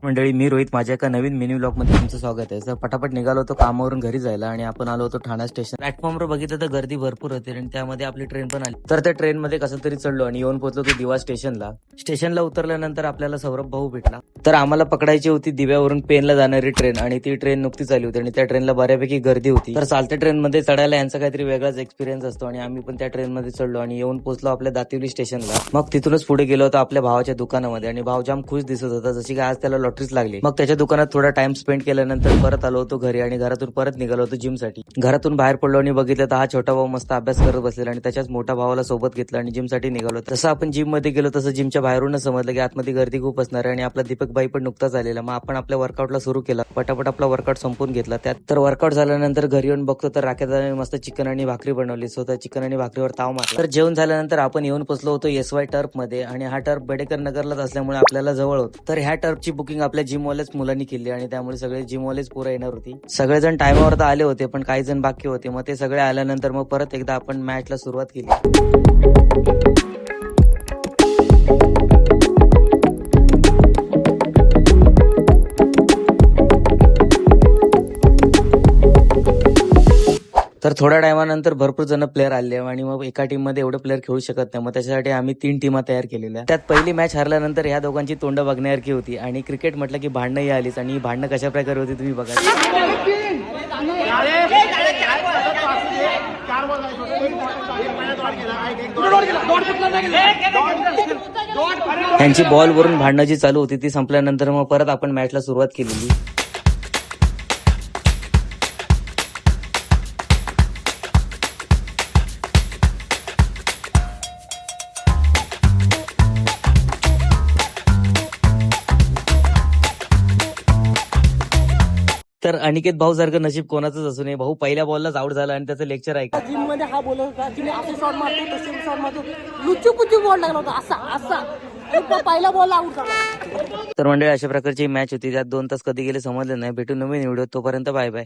मंडळी, मी रोहित. माझ्या एका नवीन मिनी व्लॉग मध्ये तुमचं स्वागत आहे. तर पटापट निघालो होतो कामावरून घरी जायला आणि आपण आलो होतो ठाणा स्टेशन. प्लॅटफॉर्मवर बघितलं तर गर्दी भरपूर होती आणि त्यामध्ये आपली ट्रेन पण आली. तर त्या ट्रेन मध्ये कसं तरी चढलो आणि येऊन पोहोचलो तो दिवा स्टेशनला. स्टेशनला उतरल्यानंतर आपल्याला सौरभ भाऊ भेटला. तर आम्हाला पकडायची होती दिव्यावरून पेनला जाणारी ट्रेन आणि ती ट्रेन नुकतीच आली होती आणि त्या ट्रेनला बऱ्यापैकी गर्दी होती. तर चालत्या ट्रेन मध्ये चढायला यांचा काहीतरी वेगळाच एक्सपिरियन्स असतो आणि आम्ही पण त्या ट्रेन मध्ये चढलो आणि येऊन पोहोचलो आपल्या दातिवली स्टेशनला. मग तिथूनच पुढे गेलो होतो आपल्या भावाच्या दुकानामध्ये आणि भाव जाम खुश दिसत होता, जशी काय आज त्याला लॉटरीच लागली. मग त्याच्या दुकानात थोडा टाइम स्पेंड केल्यानंतर परत आलो होतो घरी आणि घरातून परत निघालो होतो जिम साठी. घरातून बाहेर पडलो आणि बघितलं तर हा छोटा भाऊ मस्त अभ्यास करत बसलेला आणि त्याच्याच मोठ्या भावाला सोबत घेतलं आणि जिम साठी निघालो. तसं आपण जिम मध्ये गेलो तसं जिमच्या बाहेरूनच समजलं की आतमध्ये गर्दी खूप असणार आहे आणि आपला दीपक भाई पण नुकताच आलेला. मग आपण आपल्या वर्कआउटला सुरू केला. पटापट आपला वर्कआउट संपून घेतला. त्यात तर वर्कआउट झाल्यानंतर घरी येऊन बघतो तर राख्यादाने मस्त चिकन आणि भाकरी बनवली. स्वतः चिकन आणि भाकरीवर ताव मारला. तर जेवण झाल्यानंतर आपण येऊन पोहोचलो होतो SY टर्फ मध्ये आणि हा टर्फ बेडेकर नगरलाच असल्यामुळे आपल्याला जवळ होतं. तर ह्या टर्फची बुकिंग आपल्या जिमवाल्याच मुलांनी केली आणि त्यामुळे सगळे जिमवालेच पुरे येणार होती. सगळेजण टायमावर तर आले होते पण काही जण बाकी होते. मग ते सगळे आल्यानंतर मग परत एकदा आपण मॅचला सुरुवात केली. तर थोड्या टायमानंतर भरपूर जण प्लेअर आले आणि मग एका टीम मध्ये एवढे प्लेअर खेळू शकत नाही. मग त्याच्यासाठी आम्ही 3 टीमा तयार केलेल्या. त्यात पहिली मॅच हरल्यानंतर ह्या दोघांची तोंड बघण्यासारखी होती आणि क्रिकेट म्हटलं की भांडणं आलीच आणि ही भांडणं कशा प्रकारे होती तुम्ही बघा. यांची बॉलवरून भांडणं जी चालू होती ती संपल्यानंतर मग परत आपण मॅचला सुरुवात केलेली. तर अनिकेत भाऊ सारखं नशीब कोणाचंच असू नये. भाऊ पहिल्या बॉललाच आउट झाला आणि त्याचं लेक्चर ऐका. जिम मध्ये हा बोलत होता की मी असे शॉट मारतो तसे शॉट मारतो, लुचू पुचू बॉल लागला होता असा असा पहिला बॉल आउट झाला. तर मंडळी, अशा प्रकारची मॅच होती. त्यात 2 तास कधी गेले समजले नाही. भेटू नवीन व्हिडिओ. तोपर्यंत बाय बाय.